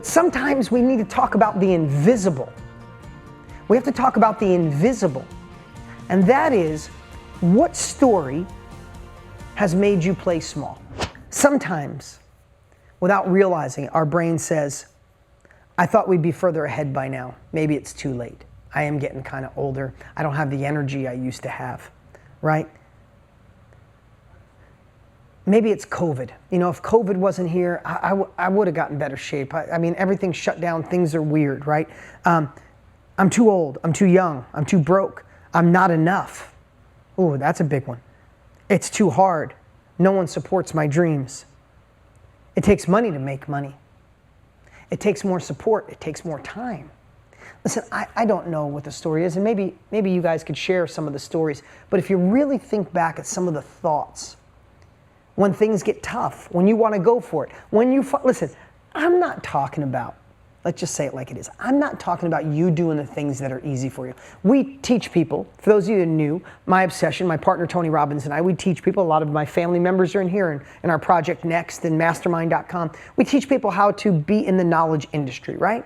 Sometimes we need to talk about the invisible. We have to talk about the invisible. And that is, what story has made you play small? Sometimes, without realizing it, our brain says, I thought we'd be further ahead by now. Maybe it's too late. I am getting kind of older. I don't have the energy I used to have, right? Maybe it's COVID. You know, if COVID wasn't here, I would have gotten better shape. I mean, everything's shut down. Things are weird, right? I'm too old. I'm too young. I'm too broke. I'm not enough. Ooh, that's a big one. It's too hard. No one supports my dreams. It takes money to make money. It takes more support. It takes more time. Listen, I don't know what the story is, and maybe you guys could share some of the stories, but if you really think back at some of the thoughts, when things get tough, when you want to go for it, listen, I'm not talking about, let's just say it like it is, I'm not talking about you doing the things that are easy for you. We teach people, for those of you who are new, my obsession, my partner Tony Robbins and I, we teach people, a lot of my family members are in here, in our Project Next and mastermind.com, we teach people how to be in the knowledge industry, right?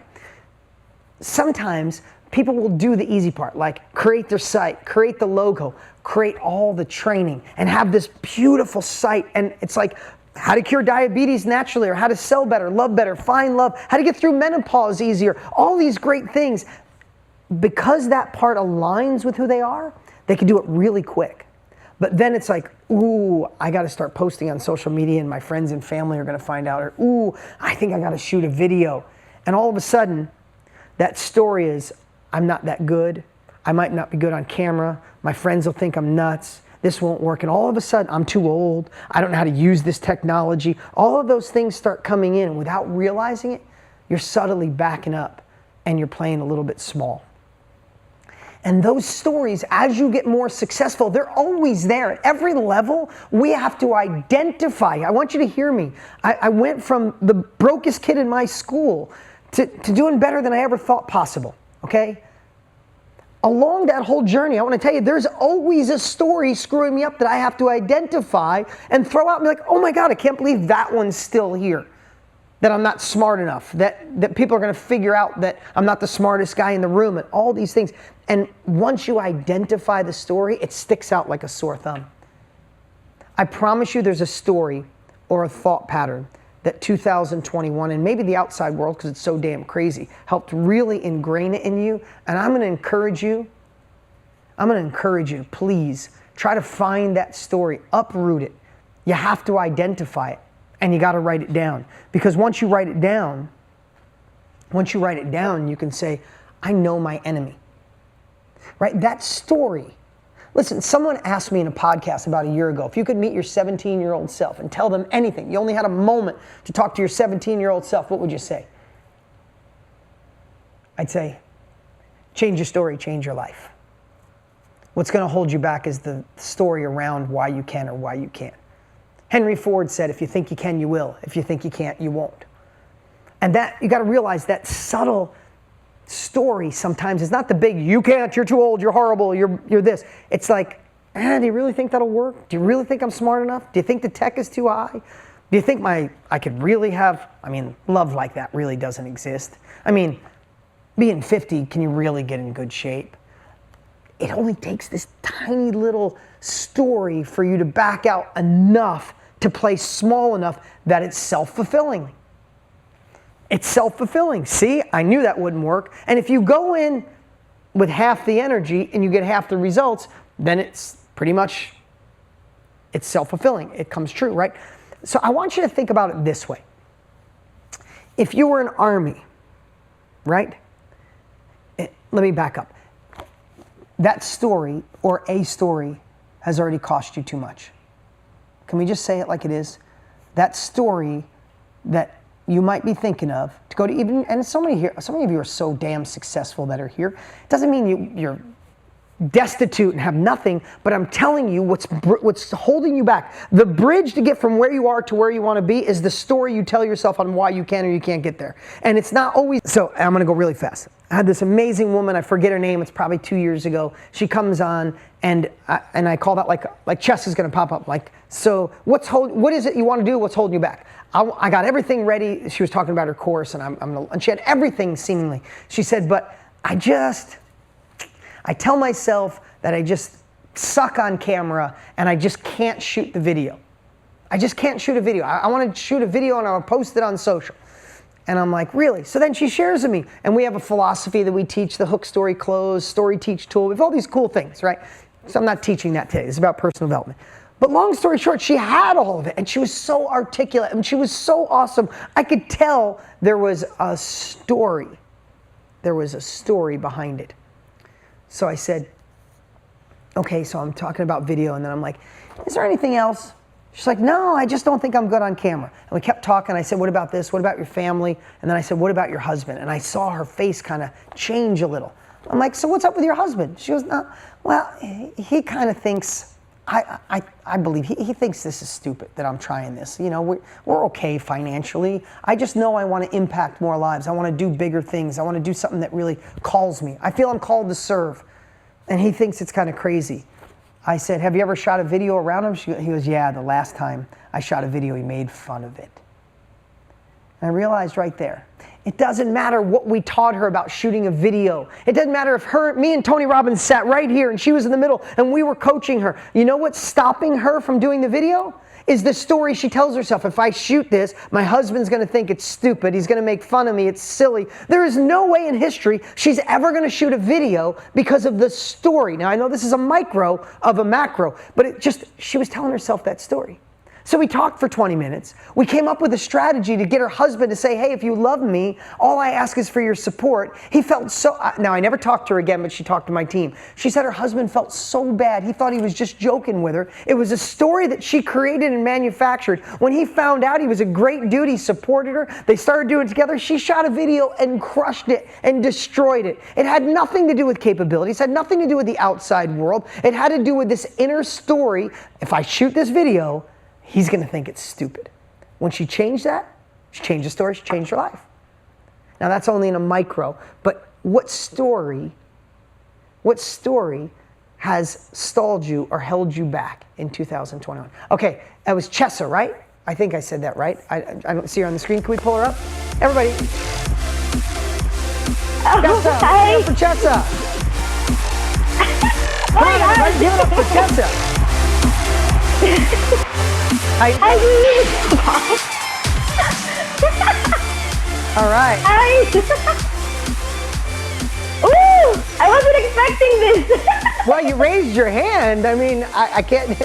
Sometimes people will do the easy part, like create their site, create the logo, create all the training, and have this beautiful site. And it's like how to cure diabetes naturally, or how to sell better, love better, find love, how to get through menopause easier, all these great things. Because that part aligns with who they are, they can do it really quick. But then it's like, ooh, I got to start posting on social media and my friends and family are going to find out, or ooh, I think I got to shoot a video. And all of a sudden, that story is, I'm not that good. I might not be good on camera. My friends will think I'm nuts. This won't work. And all of a sudden, I'm too old. I don't know how to use this technology. All of those things start coming in. And without realizing it, you're subtly backing up and you're playing a little bit small. And those stories, as you get more successful, they're always there. At every level, we have to identify. I want you to hear me. I went from the brokest kid in my school to doing better than I ever thought possible, okay? Along that whole journey, I want to tell you, there's always a story screwing me up that I have to identify and throw out and be like, oh my God, I can't believe that one's still here. That I'm not smart enough, that people are going to figure out that I'm not the smartest guy in the room, and all these things. And once you identify the story, it sticks out like a sore thumb. I promise you there's a story or a thought pattern that 2021, and maybe the outside world, because it's so damn crazy, helped really ingrain it in you. And I'm going to encourage you, please, try to find that story, uproot it. You have to identify it, and you got to write it down. Because once you write it down, you can say, I know my enemy. Right? That story. Listen, someone asked me in a podcast about a year ago, if you could meet your 17-year-old self and tell them anything, you only had a moment to talk to your 17-year-old self, what would you say? I'd say, change your story, change your life. What's going to hold you back is the story around why you can or why you can't. Henry Ford said, if you think you can, you will. If you think you can't, you won't. And that, you got to realize that subtle story sometimes is not the big, you can't, you're too old, you're horrible, you're this. It's like, do you really think that'll work? Do you really think I'm smart enough? Do you think the tech is too high? Do you think I could really have, love like that really doesn't exist. Being 50, can you really get in good shape? It only takes this tiny little story for you to back out enough to play small enough that it's self-fulfilling. It's self-fulfilling. See, I knew that wouldn't work. And if you go in with half the energy and you get half the results, then it's pretty much, it's self-fulfilling. It comes true, right? So I want you to think about it this way. If you were an army, right? Let me back up. That story or a story has already cost you too much. Can we just say it like it is? That story that you might be thinking of to go to even, and so many of you are so damn successful that are here. It doesn't mean destitute and have nothing, but I'm telling you what's holding you back. The bridge to get from where you are to where you want to be is the story you tell yourself on why you can or you can't get there. And it's not always, so I'm going to go really fast. I had this amazing woman, I forget her name, it's probably 2 years ago. She comes on and I call that like chess is going to pop up. Like, so what is it you want to do? What's holding you back? I got everything ready. She was talking about her course and she had everything seemingly. She said, but I tell myself that I just suck on camera and I just can't shoot the video. I just can't shoot a video. I want to shoot a video and I'll post it on social. And I'm like, really? So then she shares with me, and we have a philosophy that we teach, the hook, story, close, story, teach tool. We have all these cool things, right? So I'm not teaching that today. It's about personal development. But long story short, she had all of it, and she was so articulate, and she was so awesome. I could tell there was a story. There was a story behind it. So I said, okay, so I'm talking about video, and then I'm like, is there anything else? She's like, no, I just don't think I'm good on camera. And we kept talking. I said, what about this? What about your family? And then I said, what about your husband? And I saw her face kind of change a little. I'm like, so what's up with your husband? She goes, no, well, he kind of thinks, I believe, he thinks this is stupid that I'm trying this. You know, we're okay financially. I just know I want to impact more lives. I want to do bigger things. I want to do something that really calls me. I feel I'm called to serve. And he thinks it's kind of crazy. I said, have you ever shot a video around him? He goes, yeah, the last time I shot a video, he made fun of it. And I realized right there, it doesn't matter what we taught her about shooting a video. It doesn't matter if me and Tony Robbins sat right here and she was in the middle and we were coaching her. You know what's stopping her from doing the video? Is the story she tells herself. If I shoot this, my husband's going to think it's stupid. He's going to make fun of me. It's silly. There is no way in history she's ever going to shoot a video because of the story. Now, I know this is a micro of a macro, but she was telling herself that story. So we talked for 20 minutes. We came up with a strategy to get her husband to say, hey, if you love me, all I ask is for your support. He felt so, now I never talked to her again, but she talked to my team. She said her husband felt so bad. He thought he was just joking with her. It was a story that she created and manufactured. When he found out he was a great dude, he supported her. They started doing it together. She shot a video and crushed it and destroyed it. It had nothing to do with capabilities. It had nothing to do with the outside world. It had to do with this inner story. If I shoot this video, he's going to think it's stupid. When she changed that, she changed the story, she changed her life. Now that's only in a micro, but what story has stalled you or held you back in 2021? Okay, that was Chessa, right? I think I said that right. I don't see her on the screen. Can we pull her up? Everybody. Chessa, hi. give it up for Chessa. Come on, everybody, give it up for Chessa. All right. Ooh, I wasn't expecting this. Well, you raised your hand. I mean, I can't.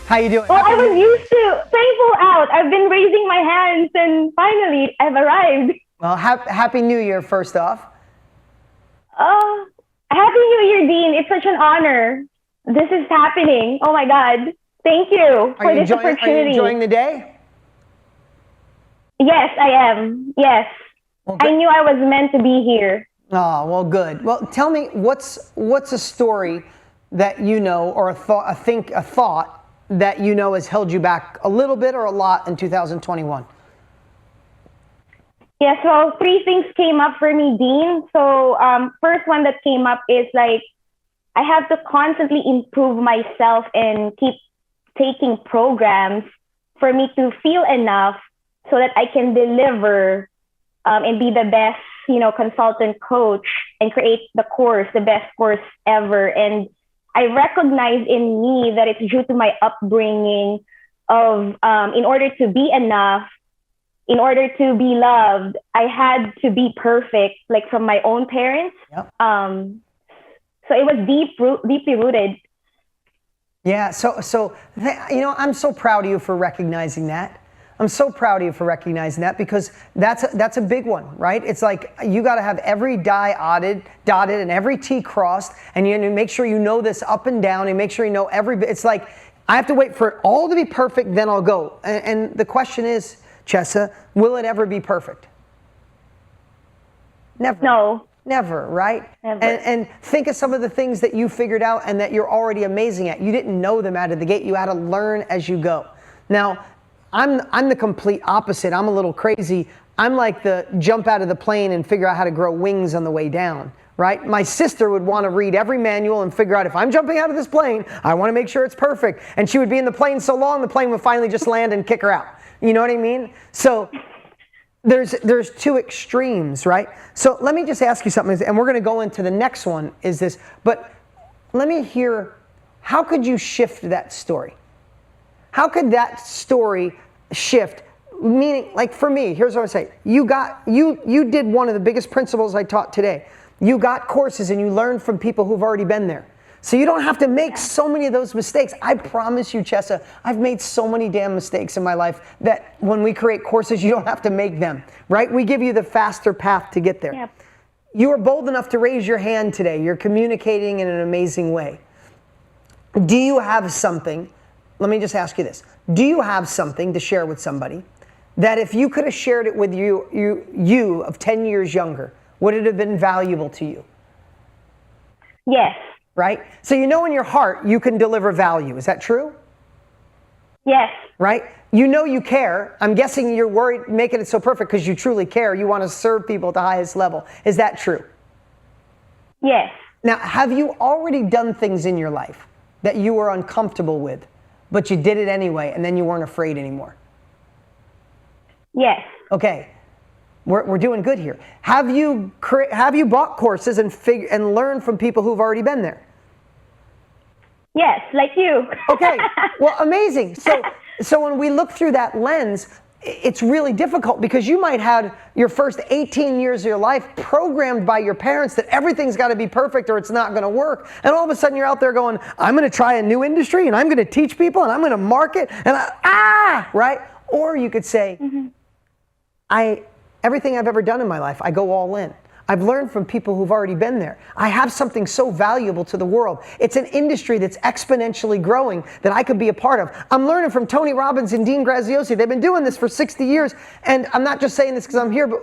How you doing? Well, I was used to thankful out. I've been raising my hands, and finally, I've arrived. Well, happy New Year, first off. Happy New Year, Dean. It's such an honor. This is happening. Oh my God. Thank you for this opportunity. Are you enjoying the day? Yes, I am. Yes. Well, I knew I was meant to be here. Oh, well, good. Well, tell me, what's a story that you know, or a thought that you know has held you back a little bit or a lot in 2021? Yeah, so 3 things came up for me, Dean. So first one that came up is like, I have to constantly improve myself and keep taking programs for me to feel enough so that I can deliver and be the best, consultant coach and create the best course ever. And I recognize in me that it's due to my upbringing of, in order to be enough, in order to be loved, I had to be perfect, like from my own parents. Yep. So it was deeply rooted. Yeah, so I'm so proud of you for recognizing that. I'm so proud of you for recognizing that, because that's a big one, right? It's like you got to have every I dotted and every T crossed, and you make sure you know this up and down, and make sure you know it's like I have to wait for it all to be perfect, then I'll go. And the question is, Chessa, will it ever be perfect? Never. No. Never, right? Never. And think of some of the things that you figured out and that you're already amazing at. You didn't know them out of the gate. You had to learn as you go. Now, I'm the complete opposite. I'm a little crazy. I'm like the jump out of the plane and figure out how to grow wings on the way down, right? My sister would want to read every manual and figure out if I'm jumping out of this plane, I want to make sure it's perfect. And she would be in the plane so long, the plane would finally just land and kick her out. You know what I mean? So there's two extremes, right? So let me just ask you something, and we're going to go into the next one, is this, but let me hear, how could you shift that story? How could that story shift? Meaning, like for me, here's what I say. You did one of the biggest principles I taught today. You got courses and you learned from people who've already been there. So you don't have to make so many of those mistakes. I promise you, Chessa, I've made so many damn mistakes in my life that when we create courses, you don't have to make them, right? We give you the faster path to get there. Yep. You are bold enough to raise your hand today. You're communicating in an amazing way. Do you have something, let me just ask you this. Do you have something to share with somebody that if you could have shared it with you of 10 years younger, would it have been valuable to you? Yes. Right? So you know in your heart you can deliver value. Is that true? Yes. Right? You know you care. I'm guessing you're worried making it so perfect because you truly care. You want to serve people at the highest level. Is that true? Yes. Now, have you already done things in your life that you were uncomfortable with, but you did it anyway and then you weren't afraid anymore? Yes. Okay. We're doing good here. Have you bought courses and learned from people who've already been there? Yes, like you. Okay, well, amazing. So when we look through that lens, it's really difficult because you might have your first 18 years of your life programmed by your parents that everything's got to be perfect or it's not going to work. And all of a sudden you're out there going, I'm going to try a new industry and I'm going to teach people and I'm going to market and right? Or you could say, everything I've ever done in my life, I go all in. I've learned from people who've already been there. I have something so valuable to the world. It's an industry that's exponentially growing that I could be a part of. I'm learning from Tony Robbins and Dean Graziosi. They've been doing this for 60 years. And I'm not just saying this because I'm here, but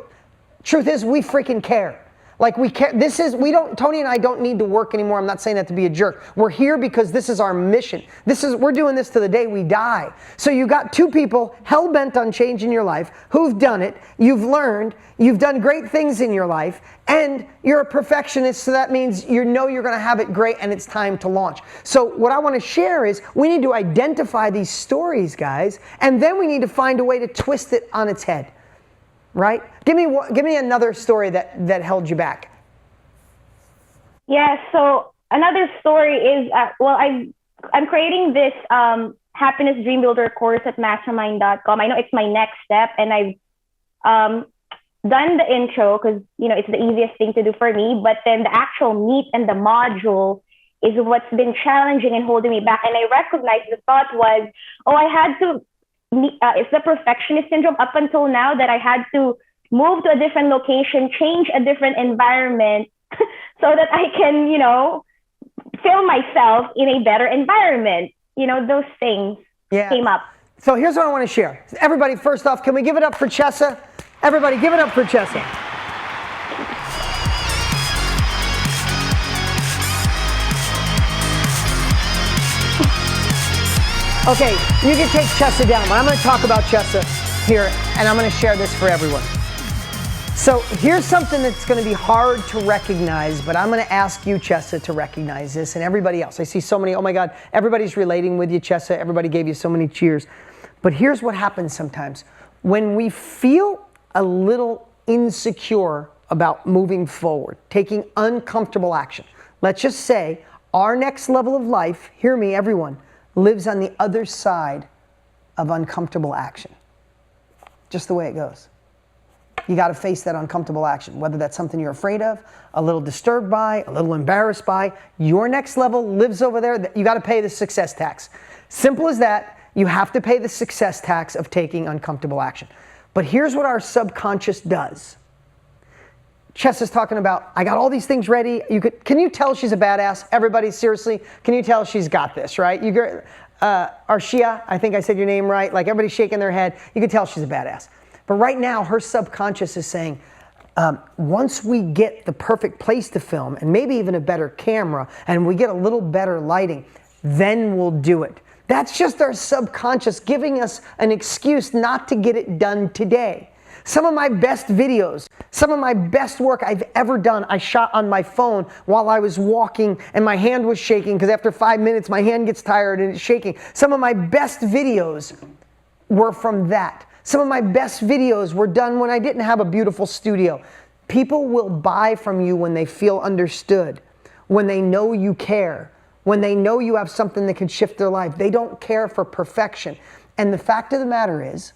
truth is we freaking care. Like we care. Tony and I don't need to work anymore. I'm not saying that to be a jerk. We're here because this is our mission. We're doing this to the day we die. So you got two people hell-bent on changing your life who've done it. You've learned. You've done great things in your life. And you're a perfectionist. So that means you know you're going to have it great and it's time to launch. So what I want to share is we need to identify these stories, guys. And then we need to find a way to twist it on its head. Right? Give me another story that held you back. Yeah, so another story is, I'm creating this Happiness Dream Builder course at mastermind.com. I know it's my next step, and I've done the intro because, it's the easiest thing to do for me, but then the actual meat and the module is what's been challenging and holding me back. And I recognized the thought was, I had to it's the perfectionist syndrome up until now that I had to move to a different location, change a different environment so that I can, feel myself in a better environment. Those things came up. So here's what I want to share. Everybody, first off, can we give it up for Chessa? Everybody, give it up for Chessa. Okay, you can take Chessa down, but I'm going to talk about Chessa here, and I'm going to share this for everyone. So here's something that's going to be hard to recognize, but I'm going to ask you, Chessa, to recognize this, and everybody else. I see so many, oh my God, everybody's relating with you, Chessa. Everybody gave you so many cheers. But here's what happens sometimes. When we feel a little insecure about moving forward, taking uncomfortable action, let's just say our next level of life, hear me, everyone, lives on the other side of uncomfortable action. Just the way it goes. You got to face that uncomfortable action, whether that's something you're afraid of, a little disturbed by, a little embarrassed by. Your next level lives over there. You got to pay the success tax. Simple as that. You have to pay the success tax of taking uncomfortable action. But here's what our subconscious does. Chessa's talking about, I got all these things ready. Can you tell she's a badass? Everybody, seriously, can you tell she's got this, right? Arshia, I think I said your name right. Like everybody's shaking their head. You can tell she's a badass. But right now, her subconscious is saying, once we get the perfect place to film and maybe even a better camera and we get a little better lighting, then we'll do it. That's just our subconscious giving us an excuse not to get it done today. Some of my best videos, some of my best work I've ever done, I shot on my phone while I was walking and my hand was shaking because after 5 minutes my hand gets tired and it's shaking. Some of my best videos were from that. Some of my best videos were done when I didn't have a beautiful studio. People will buy from you when they feel understood, when they know you care, when they know you have something that can shift their life. They don't care for perfection. And the fact of the matter is,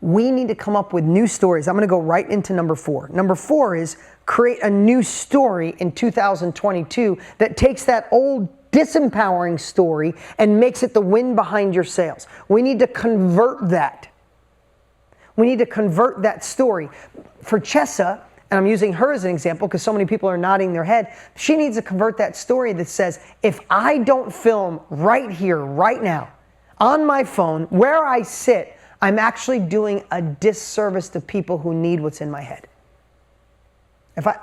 we need to come up with new stories. I'm going to go right into number 4. Number 4 is create a new story in 2022 that takes that old disempowering story and makes it the wind behind your sails. We need to convert that. We need to convert that story. For Chessa, and I'm using her as an example because so many people are nodding their head, she needs to convert that story that says, if I don't film right here, right now, on my phone, where I sit, I'm actually doing a disservice to people who need what's in my head.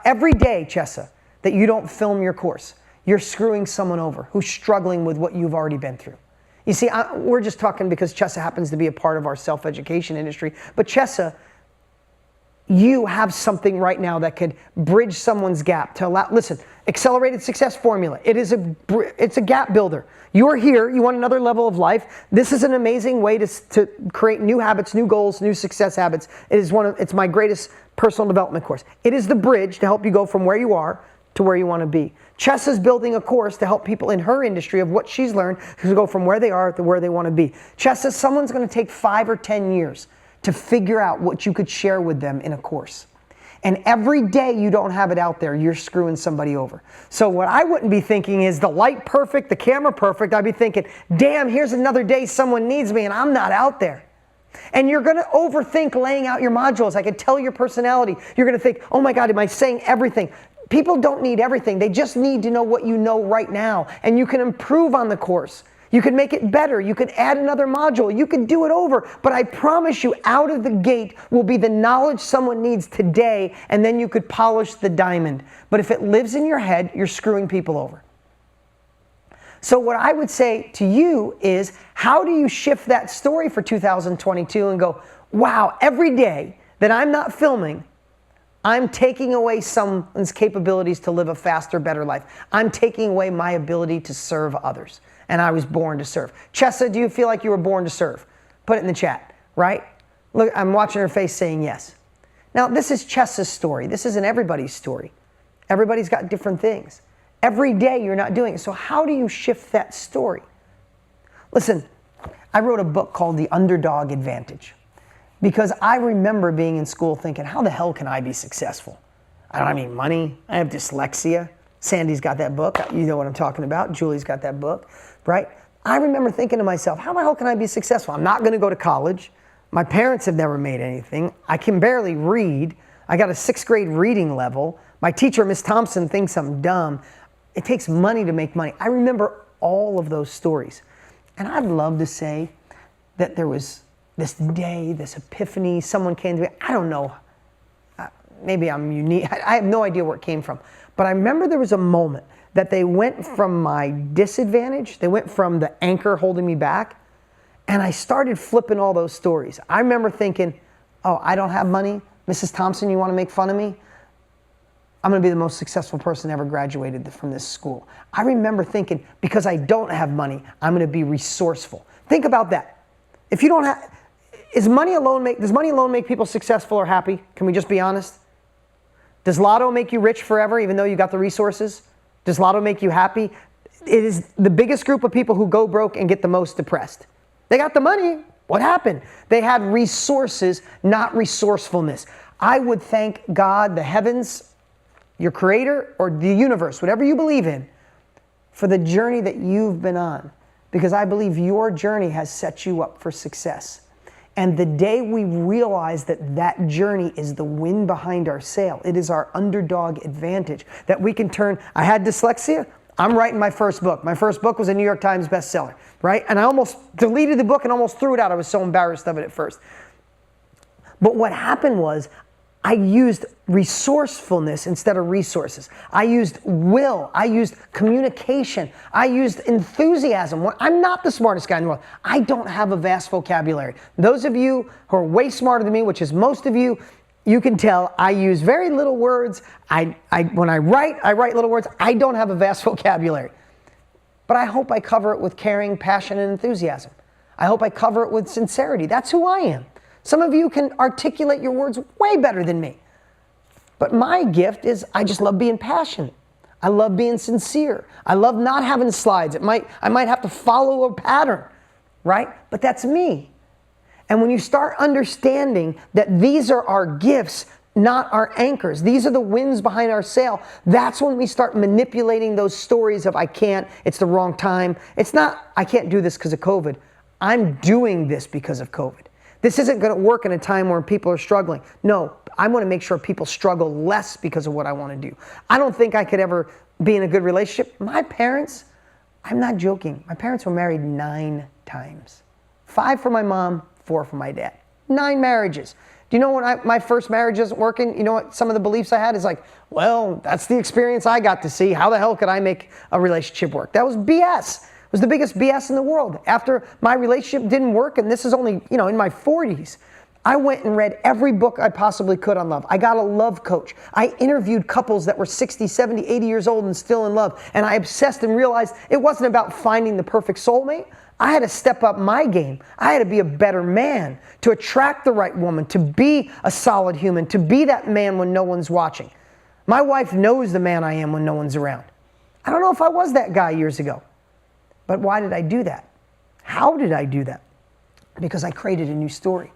Every day, Chessa, that you don't film your course, you're screwing someone over who's struggling with what you've already been through. You see, we're just talking because Chessa happens to be a part of our self-education industry. But Chessa, you have something right now that could bridge someone's gap to allow, listen, accelerated success formula. It's a gap builder. You're here, you want another level of life. This is an amazing way to create new habits, new goals, new success habits. It's my greatest personal development course. It is the bridge to help you go from where you are to where you want to be. Chessa's building a course to help people in her industry of what she's learned to go from where they are to where they want to be. Chessa, someone's going to take 5 or 10 years to figure out what you could share with them in a course. And every day you don't have it out there, you're screwing somebody over. So what I wouldn't be thinking is the light perfect, the camera perfect. I'd be thinking, damn, here's another day someone needs me and I'm not out there. And you're going to overthink laying out your modules. I can tell your personality. You're going to think, oh my God, am I saying everything? People don't need everything. They just need to know what you know right now. And you can improve on the course. You can make it better. You could add another module. You could do it over. But I promise you, out of the gate will be the knowledge someone needs today, and then you could polish the diamond. But if it lives in your head, you're screwing people over. So what I would say to you is, how do you shift that story for 2022 and go, wow, every day that I'm not filming, I'm taking away someone's capabilities to live a faster, better life. I'm taking away my ability to serve others. And I was born to serve. Chessa, do you feel like you were born to serve? Put it in the chat, right? Look, I'm watching her face saying yes. Now, this is Chessa's story. This isn't everybody's story. Everybody's got different things. Every day you're not doing it. So how do you shift that story? Listen, I wrote a book called The Underdog Advantage because I remember being in school thinking, how the hell can I be successful? I don't have any money. I have dyslexia. Sandy's got that book. You know what I'm talking about. Julie's got that book, right? I remember thinking to myself, how the hell can I be successful? I'm not going to go to college. My parents have never made anything. I can barely read. I got a 6th grade reading level. My teacher, Miss Thompson, thinks I'm dumb. It takes money to make money. I remember all of those stories. And I'd love to say that there was this day, this epiphany, someone came to me. I don't know. Maybe I'm unique. I have no idea where it came from. But I remember there was a moment that they went from my disadvantage, they went from the anchor holding me back, and I started flipping all those stories. I remember thinking, oh, I don't have money. Mrs. Thompson, you want to make fun of me? I'm going to be the most successful person ever graduated from this school. I remember thinking, because I don't have money, I'm going to be resourceful. Think about that. If you don't have, does money alone make people successful or happy? Can we just be honest? Does Lotto make you rich forever even though you got the resources? Does Lotto make you happy? It is the biggest group of people who go broke and get the most depressed. They got the money. What happened? They had resources, not resourcefulness. I would thank God, the heavens, your creator, or the universe, whatever you believe in, for the journey that you've been on. Because I believe your journey has set you up for success. And the day we realize that that journey is the wind behind our sail, it is our underdog advantage, that we can turn, I had dyslexia, I'm writing my first book. My first book was a New York Times bestseller, right? And I almost deleted the book and almost threw it out. I was so embarrassed of it at first. But what happened was, I used resourcefulness instead of resources. I used will. I used communication. I used enthusiasm. I'm not the smartest guy in the world. I don't have a vast vocabulary. Those of you who are way smarter than me, which is most of you, you can tell I use very little words. When I write little words. I don't have a vast vocabulary. But I hope I cover it with caring, passion, and enthusiasm. I hope I cover it with sincerity. That's who I am. Some of you can articulate your words way better than me. But my gift is I just love being passionate. I love being sincere. I love not having slides. I might have to follow a pattern, right? But that's me. And when you start understanding that these are our gifts, not our anchors, these are the winds behind our sail, that's when we start manipulating those stories of I can't, it's the wrong time. It's not I can't do this because of COVID. I'm doing this because of COVID. This isn't going to work in a time where people are struggling. No, I want to make sure people struggle less because of what I want to do. I don't think I could ever be in a good relationship. My parents, I'm not joking, my parents were married 9 times. 5 for my mom, 4 for my dad. 9 marriages. Do you know when my first marriage isn't working, you know what some of the beliefs I had is like, well, that's the experience I got to see. How the hell could I make a relationship work? That was BS. It was the biggest BS in the world. After my relationship didn't work, and this is only, in my 40s, I went and read every book I possibly could on love. I got a love coach. I interviewed couples that were 60, 70, 80 years old and still in love. And I obsessed and realized it wasn't about finding the perfect soulmate. I had to step up my game. I had to be a better man to attract the right woman, to be a solid human, to be that man when no one's watching. My wife knows the man I am when no one's around. I don't know if I was that guy years ago. But why did I do that? How did I do that? Because I created a new story.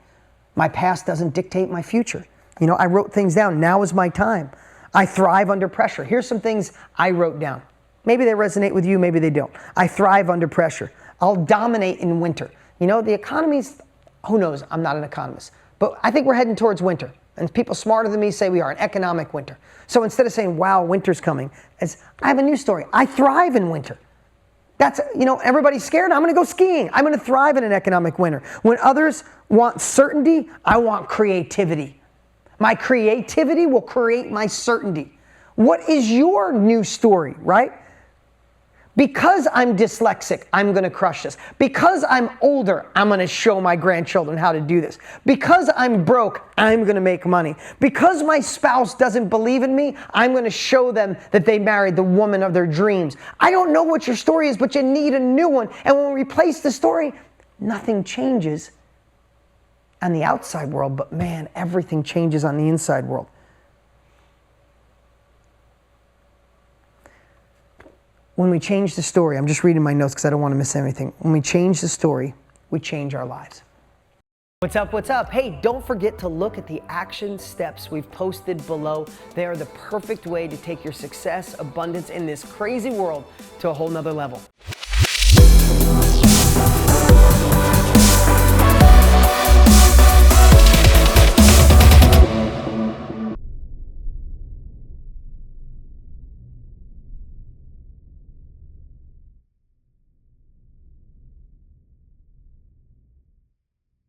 My past doesn't dictate my future. I wrote things down. Now is my time. I thrive under pressure. Here's some things I wrote down. Maybe they resonate with you, maybe they don't. I thrive under pressure. I'll dominate in winter. The economy's, who knows, I'm not an economist. But I think we're heading towards winter. And people smarter than me say we are an economic winter. So instead of saying, wow, winter's coming, I have a new story. I thrive in winter. That's, everybody's scared. I'm going to go skiing. I'm going to thrive in an economic winter. When others want certainty, I want creativity. My creativity will create my certainty. What is your new story, right? Because I'm dyslexic, I'm going to crush this. Because I'm older, I'm going to show my grandchildren how to do this. Because I'm broke, I'm going to make money. Because my spouse doesn't believe in me, I'm going to show them that they married the woman of their dreams. I don't know what your story is, but you need a new one. And when we replace the story, nothing changes on the outside world, but man, everything changes on the inside world. When we change the story, I'm just reading my notes because I don't want to miss anything. When we change the story, we change our lives. What's up, what's up? Hey, don't forget to look at the action steps we've posted below. They are the perfect way to take your success, abundance in this crazy world to a whole nother level.